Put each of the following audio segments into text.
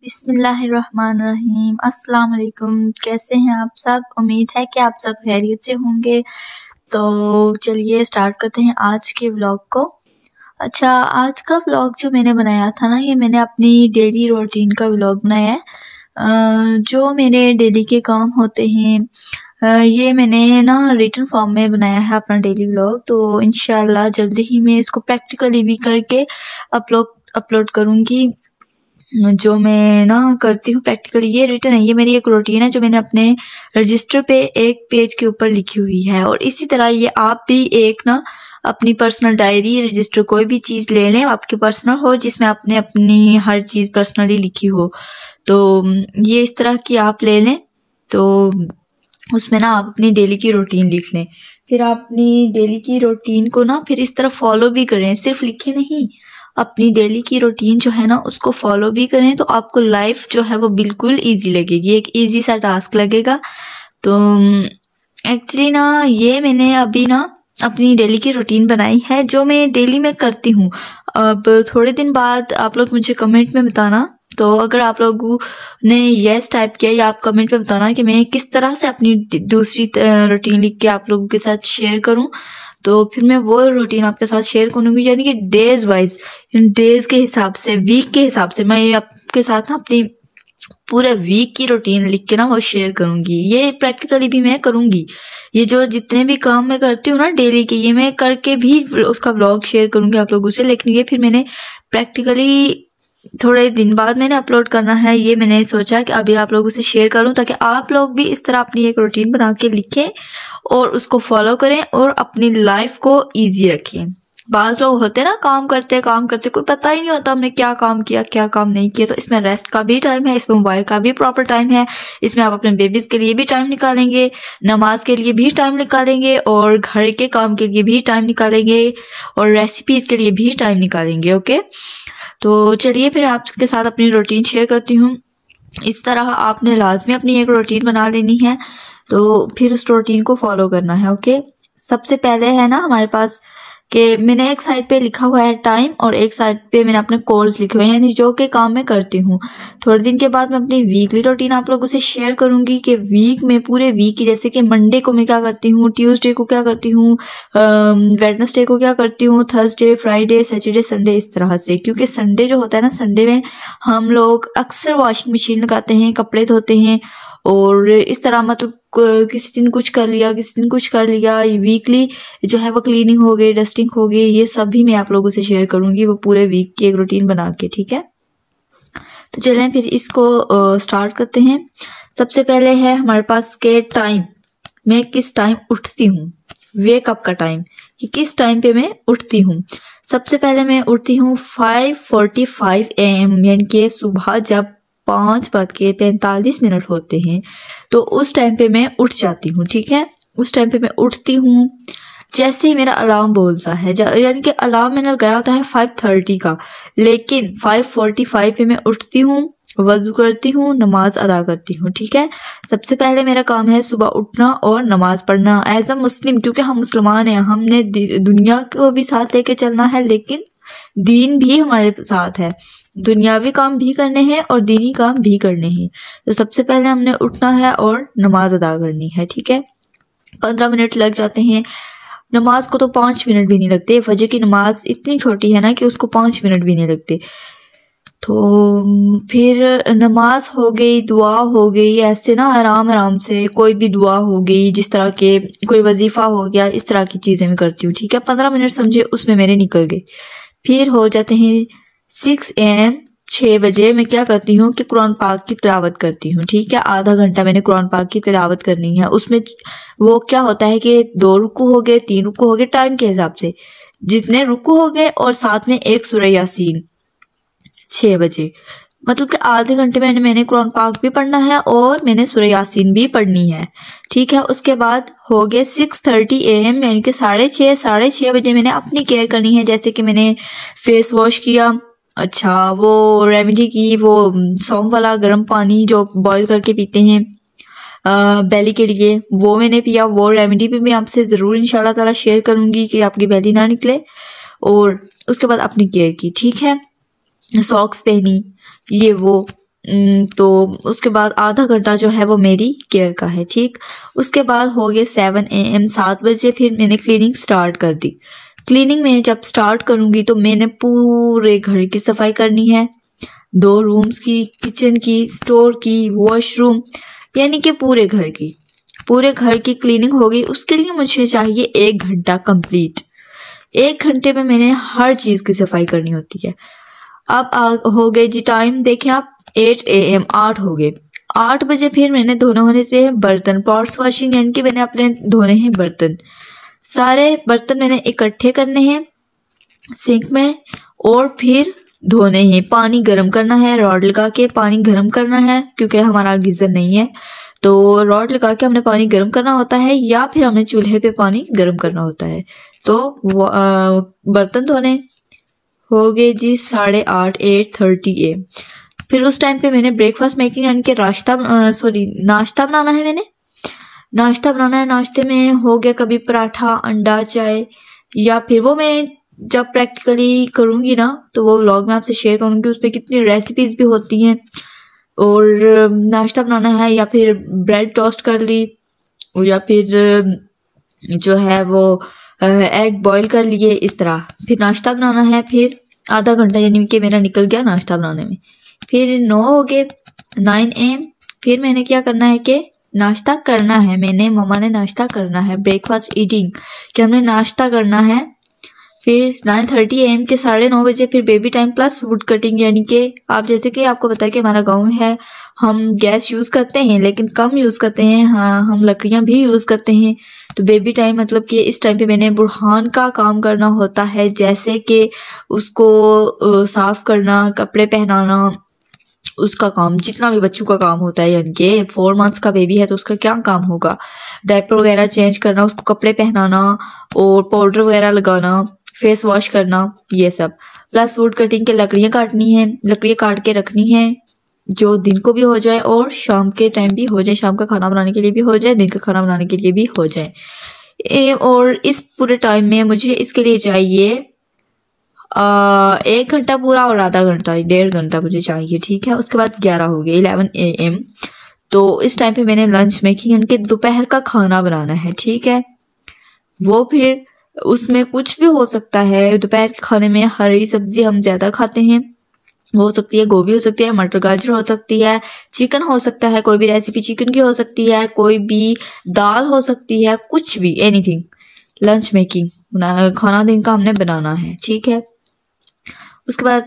बिस्मिल्लाहिर्रहमानिर्रहीम। अस्सलाम वालेकुम। कैसे हैं आप सब? उम्मीद है कि आप सब खैरियत से होंगे। तो चलिए स्टार्ट करते हैं आज के व्लॉग को। अच्छा, आज का व्लॉग जो मैंने बनाया था ना, ये मैंने अपनी डेली रूटीन का व्लॉग बनाया है। जो मेरे डेली के काम होते हैं, ये मैंने ना रिटन फॉर्म में बनाया है अपना डेली व्लॉग। तो इंशाल्लाह जल्दी ही मैं इसको प्रैक्टिकली भी करके अपलोड करूँगी। जो मैं ना करती हूँ प्रैक्टिकली, ये रिटन है, ये मेरी एक रूटीन है जो मैंने अपने रजिस्टर पे एक पेज के ऊपर लिखी हुई है। और इसी तरह ये आप भी एक ना अपनी पर्सनल डायरी, रजिस्टर, कोई भी चीज़ ले लें आपके पर्सनल हो, जिसमें आपने अपनी हर चीज़ पर्सनली लिखी हो। तो ये इस तरह की आप ले लें, तो उसमें ना आप अपनी डेली की रूटीन लिख लें। फिर आप अपनी डेली की रूटीन को ना फिर इस तरह फॉलो भी करें, सिर्फ लिखे नहीं, अपनी डेली की रूटीन जो है ना उसको फॉलो भी करें, तो आपको लाइफ जो है वो बिल्कुल इजी लगेगी, एक इजी सा टास्क लगेगा। तो एक्चुअली ना ये मैंने अभी ना अपनी डेली की रूटीन बनाई है जो मैं डेली में करती हूँ। अब थोड़े दिन बाद आप लोग मुझे कमेंट में बताना, तो अगर आप लोगों ने यस टाइप किया या आप कमेंट में बताना कि मैं किस तरह से अपनी दूसरी रूटीन लिख के आप लोगों के साथ शेयर करूं, तो फिर मैं वो रूटीन आपके साथ शेयर करूंगी, यानी कि डेज वाइज, डेज के हिसाब से, वीक के हिसाब से मैं आपके साथ ना अपनी पूरे वीक की रूटीन लिख के ना वो शेयर करूंगी। ये प्रैक्टिकली भी मैं करूंगी, ये जो जितने भी काम मैं करती हूँ ना डेली के, ये मैं करके भी उसका व्लॉग शेयर करूंगी आप लोगों से। लेकिन ये फिर मैंने प्रैक्टिकली थोड़े दिन बाद मैंने अपलोड करना है, ये मैंने सोचा कि अभी आप लोगों से शेयर करूं, ताकि आप लोग भी इस तरह अपनी एक रूटीन बना के लिखें और उसको फॉलो करें और अपनी लाइफ को इजी रखें। बाज लोग होते हैं ना, काम करते कोई पता ही नहीं होता हमने क्या काम किया क्या काम नहीं किया। तो इसमें रेस्ट का भी टाइम है, इसमें मोबाइल का भी प्रॉपर टाइम है, इसमें आप अपने बेबीज के लिए भी टाइम निकालेंगे, नमाज के लिए भी टाइम निकालेंगे, और घर के काम के लिए भी टाइम निकालेंगे, और रेसिपीज के लिए भी टाइम निकालेंगे। ओके, तो चलिए फिर आपके साथ अपनी रूटीन शेयर करती हूँ। इस तरह आपने लाजमी अपनी एक रूटीन बना लेनी है, तो फिर उस रूटीन को फॉलो करना है। ओके, सबसे पहले है ना हमारे पास कि मैंने एक साइड पे लिखा हुआ है टाइम, और एक साइड पे मैंने अपने कोर्स लिखे हुए हैं, यानी जो के काम मैं करती हूँ। थोड़े दिन के बाद मैं अपनी वीकली रूटीन आप लोगों से शेयर करूंगी कि वीक में, पूरे वीक की, जैसे कि मंडे को मैं क्या करती हूँ, ट्यूसडे को क्या करती हूँ, वेडनेसडे को क्या करती हूँ, थर्सडे, फ्राइडे, सैटरडे, संडे, इस तरह से। क्योंकि संडे जो होता है ना, संडे में हम लोग अक्सर वॉशिंग मशीन लगाते हैं, कपड़े धोते हैं, और इस तरह मतलब किसी दिन कुछ कर लिया, किसी दिन कुछ कर लिया। वीकली जो है वो क्लीनिंग हो गई, डस्टिंग हो गई, ये सब भी मैं आप लोगों से शेयर करूंगी, वो पूरे वीक की एक रूटीन बना के। ठीक है, तो चलें फिर इसको स्टार्ट करते हैं। सबसे पहले है हमारे पास के टाइम, मैं किस टाइम उठती हूँ, वेकअप का टाइम, कि किस टाइम पे मैं उठती हूँ। सबसे पहले मैं उठती हूँ 5:45 AM, यानी कि सुबह जब 5:45 होते हैं, तो उस टाइम पे मैं उठ जाती हूँ। ठीक है, उस टाइम पे मैं उठती हूँ जैसे ही मेरा अलार्म बोलता है, यानी कि अलार्म मैंने लगाया होता है 5:30 का, लेकिन 5:45 पे मैं उठती हूँ, वजू करती हूँ, नमाज अदा करती हूँ। ठीक है, सबसे पहले मेरा काम है सुबह उठना और नमाज पढ़ना एज अ मुस्लिम, क्योंकि हम मुसलमान हैं, हमने दुनिया को भी साथ लेके चलना है, लेकिन दीन भी हमारे साथ है, दुनियावी काम भी करने हैं और दीनी काम भी करने हैं। तो सबसे पहले हमने उठना है और नमाज अदा करनी है। ठीक है, 15 मिनट लग जाते हैं, नमाज को तो 5 मिनट भी नहीं लगते, फजर की नमाज इतनी छोटी है ना कि उसको 5 मिनट भी नहीं लगते। तो फिर नमाज हो गई, दुआ हो गई, ऐसे ना आराम आराम से कोई भी दुआ हो गई, जिस तरह के कोई वजीफा हो गया, इस तरह की चीज़ें मैं करती हूँ। ठीक है, 15 मिनट समझे उसमें मेरे निकल गए। फिर हो जाते हैं 6 AM, 6 बजे मैं क्या करती हूँ कि कुरान पाक की तिलावत करती हूँ। ठीक है, आधा घंटा मैंने कुरान पाक की तिलावत करनी है। उसमें वो क्या होता है कि 2 रुकू हो गए, 3 रुकू हो गए, टाइम के हिसाब से जितने रुकू हो गए, और साथ में एक सूरह यासीन 6 बजे, मतलब कि आधे घंटे में मैंने कुरान पाक भी पढ़ना है और मैंने सूरह यासीन भी पढ़नी है। ठीक है, उसके बाद हो गए 6:30 AM, यानी कि 6:30 बजे मैंने अपनी केयर करनी है, जैसे कि मैंने फेस वॉश किया, अच्छा वो रेमेडी की, वो सौंफ वाला गर्म पानी जो बॉईल करके पीते हैं बेली के लिए, वो मैंने पिया। वो रेमेडी भी मैं आपसे ज़रूर इंशाल्लाह ताला शेयर करूंगी कि आपकी बेली ना निकले। और उसके बाद अपनी केयर की। ठीक है, सॉक्स पहनी, ये वो तो उसके बाद आधा घंटा जो है वो मेरी केयर का है, ठीक। उसके बाद हो गए 7 AM 7 बजे, फिर मैंने क्लीनिंग स्टार्ट कर दी। क्लीनिंग में जब स्टार्ट करूँगी तो मैंने पूरे घर की सफाई करनी है, 2 रूम्स की, किचन की, स्टोर की, वॉशरूम, यानी कि पूरे घर की क्लीनिंग होगी। उसके लिए मुझे चाहिए 1 घंटा कंप्लीट। 1 घंटे में मैंने हर चीज़ की सफाई करनी होती है। अब हो गए जी टाइम, देखें आप 8 AM 8 हो गए। 8 बजे फिर मैंने धोने होने थे बर्तन, पॉट्स वॉशिंग, यानी कि मैंने अपने धोने हैं बर्तन। सारे बर्तन मैंने इकट्ठे करने हैं सिंक में और फिर धोने हैं। पानी गर्म करना है, रॉड लगा के पानी गर्म करना है, क्योंकि हमारा गीजर नहीं है तो रॉड लगा के हमने पानी गर्म करना होता है, या फिर हमें चूल्हे पे पानी गर्म करना होता है। तो बर्तन धोने हो गए जी 8:30 8:30 AM। फिर उस टाइम पे मैंने ब्रेकफास्ट मेकिंग, यानी कि नाश्ता बनाना है। मैंने नाश्ता बनाना है। नाश्ते में हो गया कभी पराठा, अंडा, चाय, या फिर वो मैं जब प्रैक्टिकली करूँगी ना तो वो व्लॉग में आपसे शेयर करूँगी, उस पर कितनी रेसिपीज भी होती हैं। और नाश्ता बनाना है, या फिर ब्रेड टोस्ट कर ली, या फिर जो है वो एग बॉईल कर लिए, इस तरह। फिर नाश्ता बनाना है, फिर आधा घंटा यानी कि मेरा निकल गया नाश्ता बनाने में। फिर 9 हो गए 9 AM। फिर मैंने क्या करना है कि नाश्ता करना है, मम्मा ने नाश्ता करना है, ब्रेकफास्ट ईटिंग, कि हमने नाश्ता करना है। फिर 9:30 AM के 9:30 बजे फिर baby time plus would cutting, यानी कि आप जैसे कि आपको पता है कि हमारा गांव है, हम गैस यूज़ करते हैं लेकिन कम यूज़ करते हैं, हाँ हम लकड़ियाँ भी यूज़ करते हैं। तो बेबी टाइम मतलब कि इस टाइम पे मैंने बुरहान का काम करना होता है, जैसे कि उसको साफ़ करना, कपड़े पहनाना, उसका काम जितना भी बच्चों का काम होता है, यानी कि 4 मंथ्स का बेबी है तो उसका क्या काम होगा, डायपर वगैरह चेंज करना, उसको कपड़े पहनाना और पाउडर वगैरह लगाना, फेस वॉश करना, ये सब। प्लस वुड कटिंग के लकड़ियाँ काटनी है, लकड़ियाँ काट के रखनी है, जो दिन को भी हो जाए और शाम के टाइम भी हो जाए, शाम का खाना बनाने के लिए भी हो जाए, दिन का खाना बनाने के लिए भी हो जाए। और इस पूरे टाइम में मुझे इसके लिए चाहिए 1 घंटा पूरा और आधा घंटा, 1.5 घंटा मुझे चाहिए, ठीक है। उसके बाद 11 हो गए 11 AM। तो इस टाइम पे मैंने लंच मेकिंग, यानी कि दोपहर का खाना बनाना है, ठीक है। वो फिर उसमें कुछ भी हो सकता है। दोपहर के खाने में हरी सब्जी हम ज़्यादा खाते हैं, वो हो सकती है गोभी, हो सकती है मटर गाजर, हो सकती है चिकन, हो सकता है कोई भी रेसिपी चिकन की हो सकती है, कोई भी दाल हो सकती है, कुछ भी, एनीथिंग। लंच मेकिंग खाना दिन का हमने बनाना है, ठीक है। उसके बाद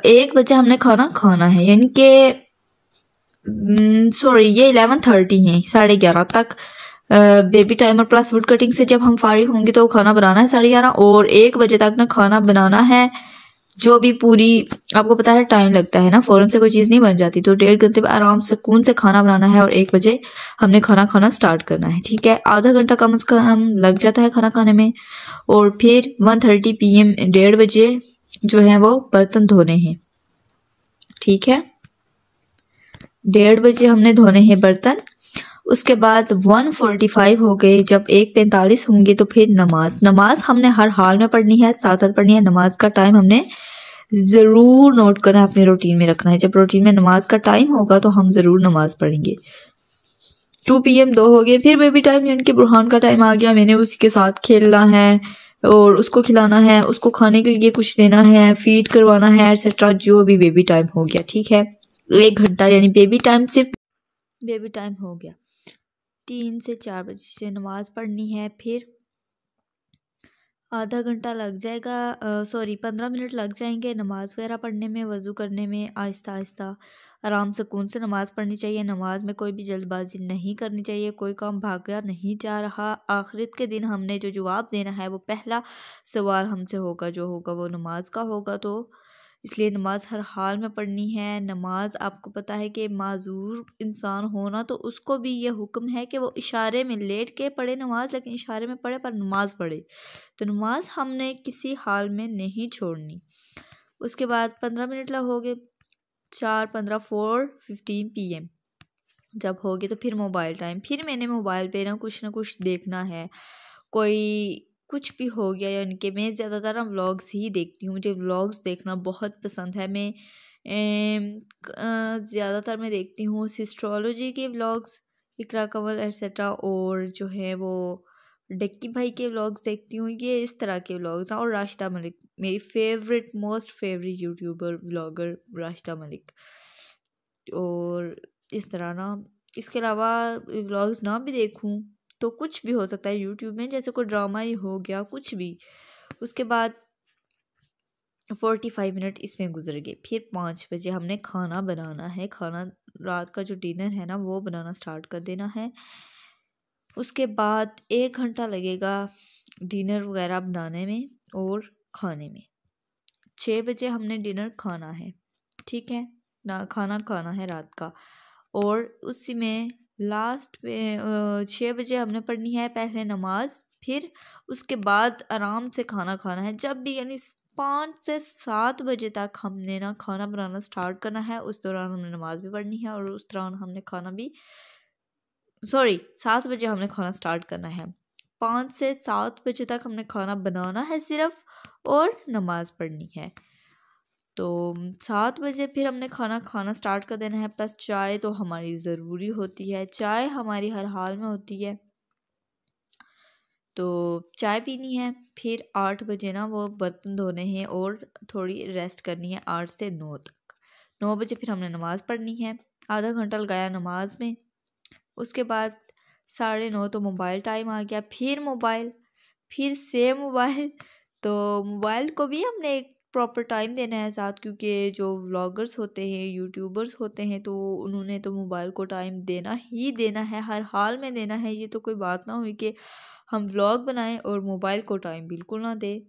1 बजे हमने खाना खाना है, यानी कि सॉरी ये 11:30 है, 11:30 तक baby timer plus would cutting से जब हम फारिग होंगे तो खाना बनाना है 11:30, और 1 बजे तक ना खाना बनाना है। जो भी पूरी, आपको पता है टाइम लगता है ना, फौरन से कोई चीज़ नहीं बन जाती, तो 1.5 घंटे में आराम से सुकून से खाना बनाना है, और 1 बजे हमने खाना खाना स्टार्ट करना है, ठीक है। आधा घंटा कम से कम लग जाता है खाना खाने में। और फिर 1:30 PM 1:30 बजे जो है वो बर्तन धोने हैं, ठीक है। 1:30 बजे हमने धोने हैं बर्तन। उसके बाद 1:45 हो गए, जब 1:45 होंगे तो फिर नमाज हमने हर हाल में पढ़नी है, साथ साथ पढ़नी है। नमाज का टाइम हमने ज़रूर नोट करना है, अपनी रूटीन में रखना है। जब रूटीन में नमाज का टाइम होगा तो हम ज़रूर नमाज पढ़ेंगे। 2 PM 2 हो गए, फिर बेबी टाइम, यानी कि बुरहान का टाइम आ गया। मैंने उसी के साथ खेलना है और उसको खिलाना है, उसको खाने के लिए कुछ देना है, फीड करवाना है, एक्सेट्रा, जो भी बेबी टाइम हो गया, ठीक है। 1 घंटा यानी बेबी टाइम, सिर्फ बेबी टाइम हो गया। 3 से 4 बजे से नमाज पढ़नी है, फिर आधा घंटा लग जाएगा, सॉरी 15 मिनट लग जाएंगे नमाज़ वगैरह पढ़ने में, वज़ू करने में, आहिस्ता आहिस्ता आराम सुकून से नमाज़ पढ़नी चाहिए। नमाज में कोई भी जल्दबाजी नहीं करनी चाहिए, कोई काम भागा नहीं जा रहा। आखिरत के दिन हमने जो जवाब देना है वो पहला सवाल हमसे होगा, जो होगा वो नमाज का होगा। तो इसलिए नमाज हर हाल में पढ़नी है। नमाज आपको पता है कि माजूर इंसान होना, तो उसको भी ये हुक्म है कि वो इशारे में लेट के पढ़े नमाज, लेकिन इशारे में पढ़े पर नमाज पढ़े। तो नमाज हमने किसी हाल में नहीं छोड़नी। उसके बाद 15 मिनट हो गए, 4:15 4:15 PM जब हो गए तो फिर मोबाइल टाइम। फिर मैंने मोबाइल पे ना कुछ देखना है, कोई कुछ भी हो गया, यानी कि मैं ज़्यादातर ना व्लॉग्स ही देखती हूँ। मुझे व्लॉग्स देखना बहुत पसंद है। मैं ज़्यादातर मैं देखती हूँ एस्ट्रोलॉजी के व्लॉग्स, इकरा कंवल एट्सेट्रा, और जो है वो डक्की भाई के व्लॉग्स देखती हूँ, ये इस तरह के व्लॉग्स ना। और राशिदा मलिक मेरी favourite, most favourite YouTuber vlogger Rashida Malik. और इस तरह ना, इसके अलावा व्लॉग्स ना भी देखूँ तो कुछ भी हो सकता है यूट्यूब में, जैसे कोई ड्रामा ही हो गया, कुछ भी। उसके बाद 45 मिनट इसमें गुजर गए। फिर 5 बजे हमने खाना बनाना है, खाना रात का जो डिनर है ना वो बनाना स्टार्ट कर देना है। उसके बाद 1 घंटा लगेगा डिनर वगैरह बनाने में और खाने में। 6 बजे हमने डिनर खाना है, ठीक है ना, खाना खाना है रात का। और उसी में लास्ट पे 6 बजे हमने पढ़नी है पहले नमाज, फिर उसके बाद आराम से खाना खाना है। जब भी यानी 5 से 7 बजे तक हमने ना खाना बनाना स्टार्ट करना है, उस दौरान हमने नमाज भी पढ़नी है और उस दौरान हमने खाना भी 7 बजे हमने खाना स्टार्ट करना है। 5 से 7 बजे तक हमने खाना बनाना है सिर्फ, और नमाज पढ़नी है। तो 7 बजे फिर हमने खाना खाना स्टार्ट कर देना है। प्लस चाय तो हमारी ज़रूरी होती है, चाय हमारी हर हाल में होती है, तो चाय पीनी है। फिर 8 बजे ना वो बर्तन धोने हैं और थोड़ी रेस्ट करनी है 8 से 9 तक। 9 बजे फिर हमने नमाज़ पढ़नी है, आधा घंटा लगाया नमाज में। उसके बाद 9:30 तो मोबाइल टाइम आ गया, फिर मोबाइल, फिर से मोबाइल। तो मोबाइल को भी हमने एक प्रॉपर टाइम देना है साथ, क्योंकि जो व्लॉगर्स होते हैं, यूट्यूबर्स होते हैं, तो उन्होंने तो मोबाइल को टाइम देना ही देना है, हर हाल में देना है। ये तो कोई बात ना हुई कि हम व्लॉग बनाएं और मोबाइल को टाइम बिल्कुल ना दें।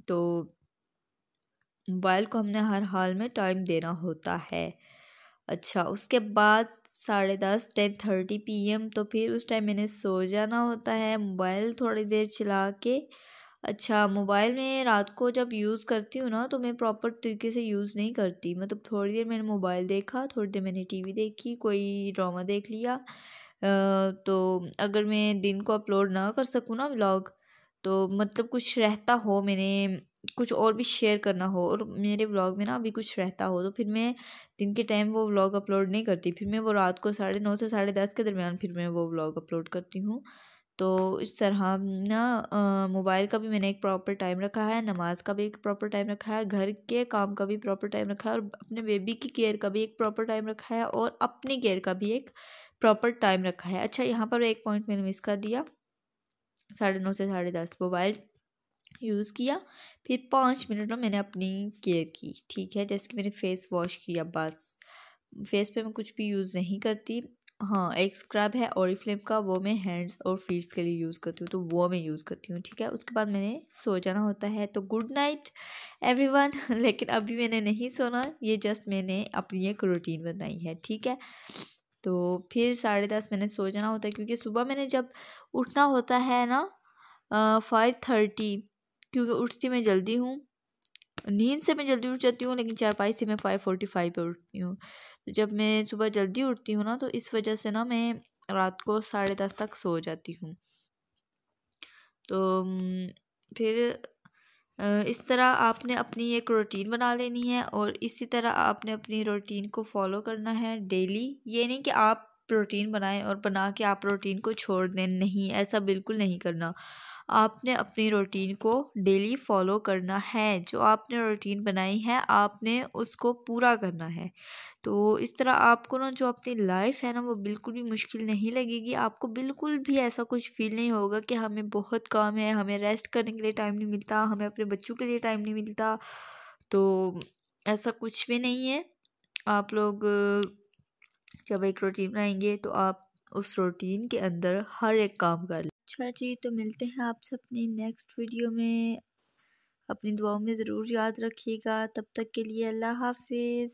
तो मोबाइल को हमने हर हाल में टाइम देना होता है। अच्छा, उसके बाद 10:30 10:30 PM, तो फिर उस टाइम मैंने सो जाना होता है मोबाइल थोड़ी देर चला के। अच्छा, मोबाइल में रात को जब यूज़ करती हूँ ना, तो मैं प्रॉपर तरीके से यूज़ नहीं करती। मतलब थोड़ी देर मैंने मोबाइल देखा, थोड़ी देर मैंने टीवी देखी, कोई ड्रामा देख लिया। तो अगर मैं दिन को अपलोड ना कर सकूँ ना व्लॉग, तो मतलब कुछ रहता हो, मैंने कुछ और भी शेयर करना हो और मेरे व्लॉग में ना अभी कुछ रहता हो, तो फिर मैं दिन के टाइम वो व्लॉग अपलोड नहीं करती। फिर मैं वो रात को 9:30 से 10:30 के दरमियान फिर मैं वो व्लॉग अपलोड करती हूँ। तो इस तरह ना मोबाइल का भी मैंने एक प्रॉपर टाइम रखा है, नमाज का भी एक प्रॉपर टाइम रखा है, घर के काम का भी प्रॉपर टाइम रखा है, और अपने बेबी की केयर का भी एक प्रॉपर टाइम रखा है, और अपनी केयर का भी एक प्रॉपर टाइम रखा है। अच्छा, यहाँ पर एक पॉइंट मैंने मिस कर दिया। 9:30 से 10:30 मोबाइल यूज़ किया, फिर 5 मिनट में मैंने अपनी केयर की, ठीक है। जैसे कि मैंने फेस वॉश किया, बस। फेस पे मैं कुछ भी यूज़ नहीं करती। हाँ, एक स्क्रब है ओरिफ्लेम का, वो मैं हैंड्स और फीट्स के लिए यूज़ करती हूँ, तो वो मैं यूज़ करती हूँ, ठीक है। उसके बाद मैंने सो जाना होता है। तो गुड नाइट एवरीवन। लेकिन अभी मैंने नहीं सोना, ये जस्ट मैंने अपनी एक रूटीन बनाई है, ठीक है। तो फिर 10:30 मैंने सो जाना होता है, क्योंकि सुबह मैंने जब उठना होता है ना 5:30, क्योंकि उठती मैं जल्दी हूँ, नींद से मैं जल्दी उठ जाती हूँ, लेकिन चारपाई से मैं 5:45 पे उठती हूँ। तो जब मैं सुबह जल्दी उठती हूँ ना, तो इस वजह से ना मैं रात को 10:30 तक सो जाती हूँ। तो फिर इस तरह आपने अपनी एक रूटीन बना लेनी है, और इसी तरह आपने अपनी रूटीन को फॉलो करना है डेली। ये नहीं कि आप रूटीन बनाएं और बना के आप रूटीन को छोड़ दें, नहीं, ऐसा बिल्कुल नहीं करना। आपने अपनी रूटीन को डेली फॉलो करना है, जो आपने रूटीन बनाई है आपने उसको पूरा करना है। तो इस तरह आपको ना जो अपनी लाइफ है ना, वो बिल्कुल भी मुश्किल नहीं लगेगी। आपको बिल्कुल भी ऐसा कुछ फील नहीं होगा कि हमें बहुत काम है, हमें रेस्ट करने के लिए टाइम नहीं मिलता, हमें अपने बच्चों के लिए टाइम नहीं मिलता। तो ऐसा कुछ भी नहीं है। आप लोग जब एक रूटीन बनाएंगे तो आप उस रूटीन के अंदर हर एक काम कर लें। अच्छा जी, तो मिलते हैं आपसे अपनी नेक्स्ट वीडियो में। अपनी दुआओं में ज़रूर याद रखिएगा। तब तक के लिए अल्लाह हाफिज़।